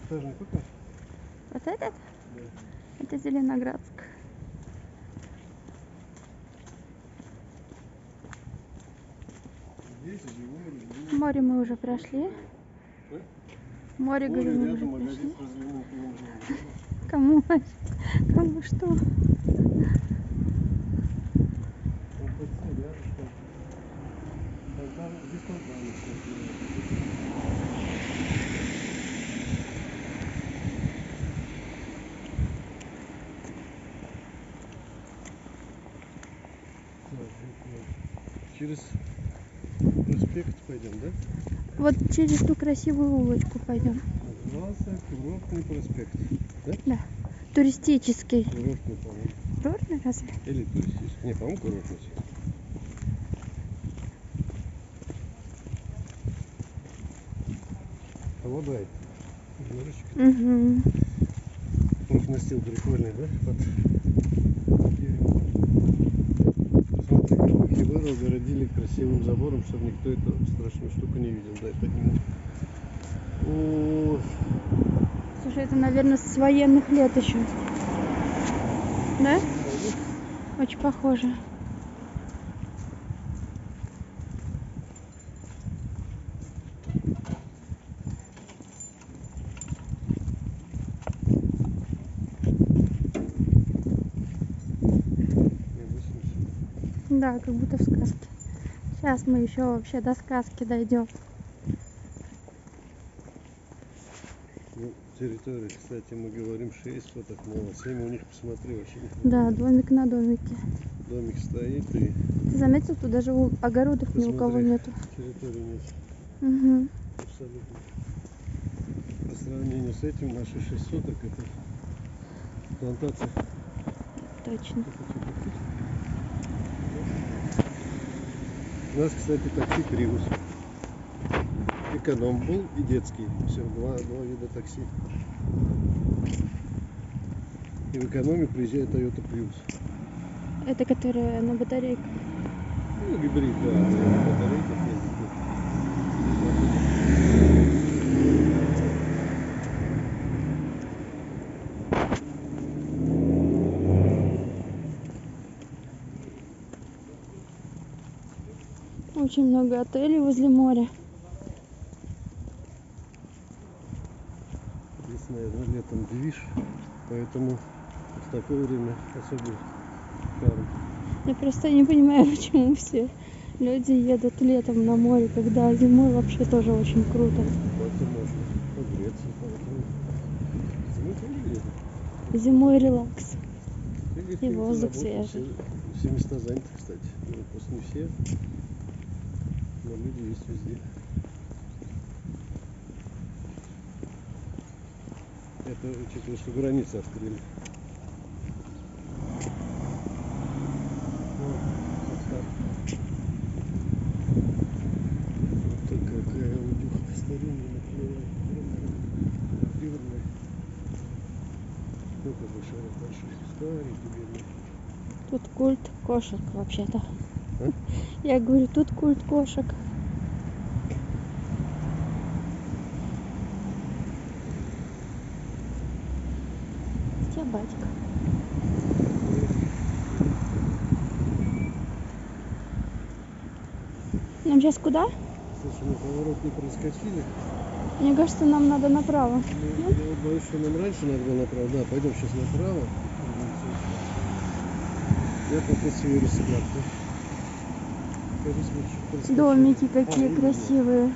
Двухэтажный какой? Вот этот? Да. Это Зеленоградск. Здесь живой. Море мы уже прошли. Море, говорю, мы уже магазин прошли. с развивным положением. Кому? Кому что? Здесь фонтаны, кстати. Через проспект пойдем, да? Вот через ту красивую улочку пойдем. Назывался Курортный проспект, да? Да. Туристический. Курортный, по-моему. Курортный разве? Или туристический. Не, по-моему, курортный. Холодает. Угу. Профнастил прикольный, да? Посмотри, какую хибару огородили красивым забором, чтобы никто эту страшную штуку не видел. Дай подниму. О, Слушай, это, наверное, с военных лет еще. Да? Очень похоже. Да, как будто в сказке. Сейчас мы еще вообще до сказки дойдем. ну, территория, кстати, мы говорим 6 соток, мало 7 у них, посмотри, вообще не Да, домик на домике. Домик стоит и... Ты заметил, тут даже огородов ни у кого нету. Территории нет. Угу. Абсолютно. По сравнению с этим, наши 6 соток это плантация. Точно. У нас, кстати, такси Prius. Эконом был и детский. Все, два вида такси. И в экономе приезжает Toyota Prius. Это которая на батарейках. Ну, гибрид, да. На батарейках ездит. Очень много отелей возле моря. Здесь, наверное, летом движ, поэтому в такое время особо паром. Я просто не понимаю, почему все люди едут летом на море, когда зимой вообще тоже очень круто. Это можно погреться, поэтому зимой тоже едут. Зимой релакс. И И воздух свежий. Все места заняты, кстати. Ну, просто не все, но люди есть везде. Это учитывая, что границы открыли. Вот какая удюха старинная, приводная. Ну, как большой, старенький, бедный. Тут культ кошек вообще-то. А? Я говорю, тут культ кошек. Где батька? Нам сейчас куда? Слушай, мы поворот не проскочили. Мне кажется, нам надо направо. Ну, я боюсь, что нам раньше надо было направо. Да, пойдем сейчас направо. Я пока северу складку. Домики какие красивые.